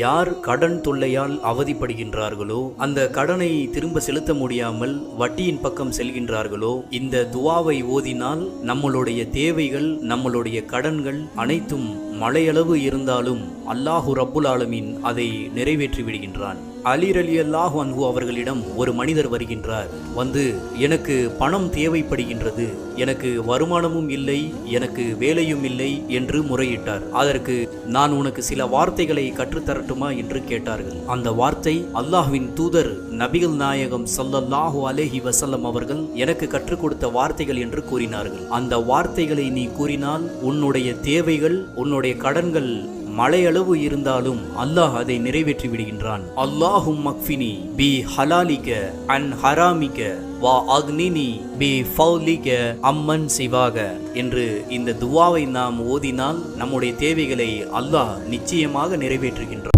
யார் கடன் தொல்லையால் அவதிப்படுகின்றார்களோ, அந்த கடனை திரும்ப செலுத்த முடியாமல் வட்டியின் பக்கம் செல்கின்றார்களோ, இந்த துவாவை ஓதினால் நம்மளுடைய தேவைகள், நம்மளுடைய கடன்கள் அனைத்தும் மழையளவு இருந்தாலும் அல்லாஹு ரப்புல் ஆலமீன் அதை நிறைவேற்றி விடுகின்றான். அலி ரலியல்லாஹு அன்ஹு அவர்களிடம் ஒரு மனிதர் வருகின்றார். வந்து, எனக்கு பணம் தேவைப்படுகின்றது, எனக்கு வருமானமும் இல்லை, எனக்கு வேலையும் இல்லை என்று முறையிட்டார். அதற்கு நான் உனக்கு சில வார்த்தைகளை கற்றுத்தரட்டுமா என்று கேட்டார்கள். அந்த வார்த்தை அல்லாஹ்வின் தூதர் நபிகள் நாயகம் ஸல்லல்லாஹு அலைஹி வஸல்லம் அவர்கள் எனக்கு கற்றுக் கொடுத்த வார்த்தைகள் என்று கூறினார்கள். அந்த வார்த்தைகளை நீ கூறினால் உன்னுடைய தேவைகள், உன்னுடைய கடன்கள் மழையளவு இருந்தாலும் அல்லாஹ் அதை நிறைவேற்றி விடுகின்றான். அல்லாஹும் மக்ஃபினி பி ஹலாலிக அன் ஹராமிக வா அக்னினி பி ஃபௌலிக அம்மன் சிவாக என்று இந்த துவாவை நாம் ஓதினால் நம்முடைய தேவைகளை அல்லாஹ் நிச்சயமாக நிறைவேற்றுகின்றான்.